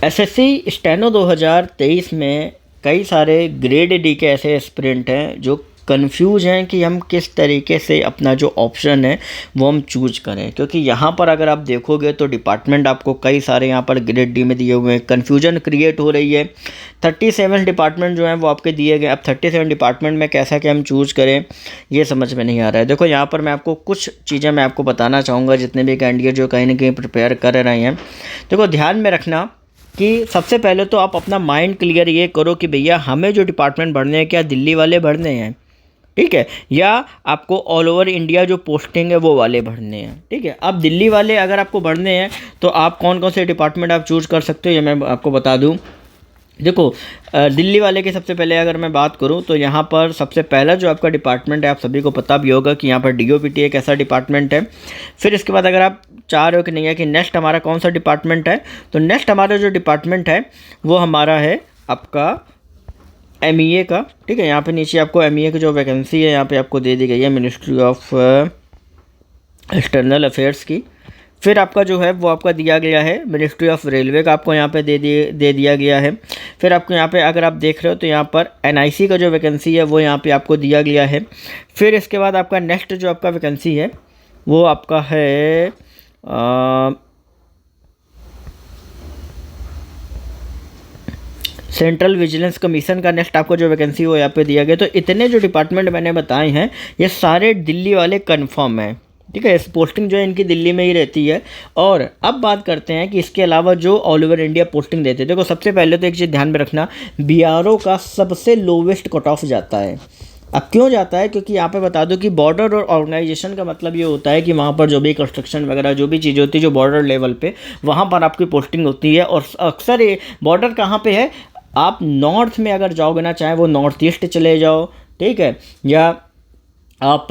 SSC steno 2023 में कई सारे ग्रेड डी के ऐसे एस्पिरेंट हैं जो कंफ्यूज हैं कि हम किस तरीके से अपना जो ऑप्शन है वो हम चूज करें, क्योंकि यहाँ पर अगर आप देखोगे तो डिपार्टमेंट आपको कई सारे यहाँ पर ग्रेड डी में दिए हुए हैं। कन्फ्यूजन क्रिएट हो रही है। 37 डिपार्टमेंट जो हैं वो आपके दिए गए। अब 37 डिपार्टमेंट में कैसा कि हम चूज करें ये समझ में नहीं आ रहा है। देखो यहाँ पर मैं आपको कुछ चीज़ें मैं आपको बताना चाहूँगा, जितने भी कैंडिडेट जो कहीं ना कहीं प्रिपेयर कर रहे हैं। देखो ध्यान में रखना कि सबसे पहले तो आप अपना माइंड क्लियर ये करो कि भैया हमें जो डिपार्टमेंट भरने हैं क्या दिल्ली वाले भरने हैं, ठीक है, या आपको ऑल ओवर इंडिया जो पोस्टिंग है वो वाले भरने हैं, ठीक है। अब दिल्ली वाले अगर आपको भरने हैं तो आप कौन कौन से डिपार्टमेंट आप चूज़ कर सकते हो ये मैं आपको बता दूं। देखो दिल्ली वाले की सबसे पहले अगर मैं बात करूं तो यहाँ पर सबसे पहला जो आपका डिपार्टमेंट है, आप सभी को पता भी होगा कि यहाँ पर डीओपीटी एक ऐसा डिपार्टमेंट है। फिर इसके बाद अगर आप चाह रहे हो कि नहीं है कि नेक्स्ट हमारा कौन सा डिपार्टमेंट है, तो नेक्स्ट हमारा जो डिपार्टमेंट है वो हमारा है आपका एमईए का, ठीक है। यहाँ पे नीचे आपको एमईए की जो वैकेंसी है यहाँ पे आपको दे दी गई है मिनिस्ट्री ऑफ एक्सटर्नल अफेयर्स की। फिर आपका जो है वो आपका दिया गया है मिनिस्ट्री ऑफ रेलवे का, आपको यहाँ पे दे दिया गया है। फिर आपको यहाँ पे अगर आप देख रहे हो तो यहाँ पर एनआईसी का जो वैकेंसी है वो यहाँ पे आपको दिया गया है। फिर इसके बाद आपका नेक्स्ट जो आपका वैकेंसी है वो आपका है सेंट्रल विजिलेंस कमीशन का। नेक्स्ट आपको जो वैकेंसी वो यहाँ पे दिया गया। तो इतने जो डिपार्टमेंट मैंने बताए हैं ये सारे दिल्ली वाले कंफर्म हैं, ठीक है। इस पोस्टिंग जो है इनकी दिल्ली में ही रहती है। और अब बात करते हैं कि इसके अलावा जो ऑल ओवर इंडिया पोस्टिंग देते हैं। देखो सबसे पहले तो एक चीज़ ध्यान में रखना, बीआरओ का सबसे लोवेस्ट कट ऑफ जाता है। अब क्यों जाता है, क्योंकि यहाँ पे बता दो कि बॉर्डर और ऑर्गेनाइजेशन का मतलब ये होता है कि वहाँ पर जो भी कंस्ट्रक्शन वगैरह जो भी चीज़ होती है जो बॉर्डर लेवल पे वहाँ पर आपकी पोस्टिंग होती है। और अक्सर ये बॉर्डर कहाँ पे है, आप नॉर्थ में अगर जाओगे ना, चाहे वो नॉर्थ ईस्ट चले जाओ, ठीक है, या आप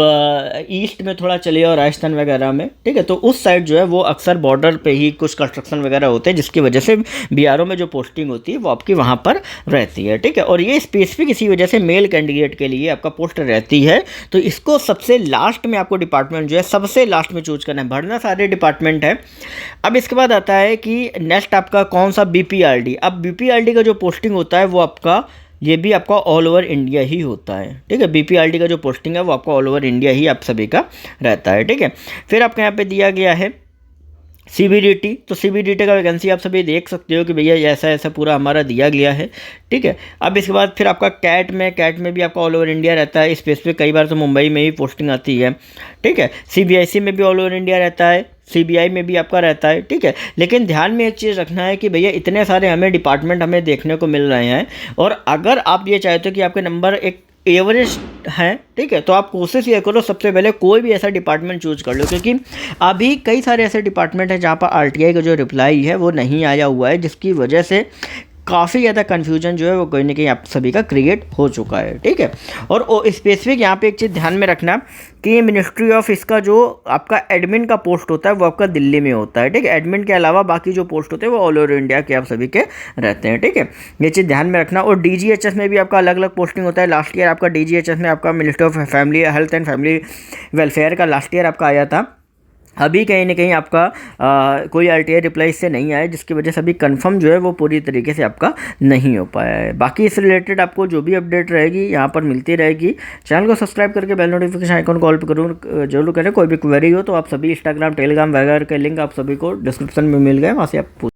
ईस्ट में थोड़ा चले जाओ राजस्थान वगैरह में, ठीक है, तो उस साइड जो है वो अक्सर बॉर्डर पे ही कुछ कंस्ट्रक्शन वगैरह होते हैं, जिसकी वजह से बीआरओ में जो पोस्टिंग होती है वो आपकी वहाँ पर रहती है, ठीक है। और ये स्पेसिफिक इसी वजह से मेल कैंडिडेट के लिए आपका पोस्ट रहती है। तो इसको सबसे लास्ट में आपको डिपार्टमेंट जो है सबसे लास्ट में चूज करना है। भरना सारे डिपार्टमेंट है। अब इसके बाद आता है कि नेक्स्ट आपका कौन सा बीपीआरडी। अब बीपीआरडी का जो पोस्टिंग होता है वो आपका ये भी आपका ऑल ओवर इंडिया ही होता है, ठीक है। बीपीआरडी का जो पोस्टिंग है वो आपका ऑल ओवर इंडिया ही आप सभी का रहता है, ठीक है। फिर आपके यहाँ पे दिया गया है सीबीडीटी। तो सीबीडीटी का वैकेंसी आप सभी देख सकते हो कि भैया ऐसा ऐसा पूरा हमारा दिया गया है, ठीक है। अब इसके बाद फिर आपका कैट में भी आपका ऑल ओवर इंडिया रहता है। स्पेसिफिक कई बार तो मुंबई में ही पोस्टिंग आती है, ठीक है। सीबीआईसी में भी ऑल ओवर इंडिया रहता है, सीबीआई में भी आपका रहता है, ठीक है। लेकिन ध्यान में एक चीज़ रखना है कि भैया इतने सारे हमें डिपार्टमेंट हमें देखने को मिल रहे हैं, और अगर आप ये चाहते हो कि आपके नंबर एक एवरेज है, ठीक है, तो आप कोशिश ये करो सबसे पहले कोई भी ऐसा डिपार्टमेंट चूज कर लो, क्योंकि अभी कई सारे ऐसे डिपार्टमेंट हैं जहाँ पर आरटीआई का जो रिप्लाई है वो नहीं आया हुआ है, जिसकी वजह से काफ़ी ज़्यादा कन्फ्यूजन जो है वो कहीं ना कहीं आप सभी का क्रिएट हो चुका है, ठीक है। और स्पेसिफिक यहाँ पे एक चीज़ ध्यान में रखना कि मिनिस्ट्री ऑफ इसका जो आपका एडमिन का पोस्ट होता है वो आपका दिल्ली में होता है, ठीक है। एडमिन के अलावा बाकी जो पोस्ट होते हैं वो ऑल ओवर इंडिया के आप सभी के रहते हैं, ठीक है। ये चीज़ ध्यान में रखना। और डीजीएचएस में भी आपका अलग अलग पोस्टिंग होता है। लास्ट ईयर आपका डीजीएचएस में आपका ministry of family health and family welfare का लास्ट ईयर आपका आया था। अभी कहीं ना कहीं आपका कोई आरटीआई रिप्लाई इससे नहीं आया, जिसकी वजह से अभी कंफर्म जो है वो पूरी तरीके से आपका नहीं हो पाया है। बाकी इस रिलेटेड आपको जो भी अपडेट रहेगी यहाँ पर मिलती रहेगी। चैनल को सब्सक्राइब करके बेल नोटिफिकेशन आइकन कॉल पर जरूर करें। कोई भी क्वेरी हो तो आप सभी इंस्टाग्राम टेलीग्राम वगैरह के लिंक आप सभी को डिस्क्रिप्शन में मिल गए, वहाँ से आप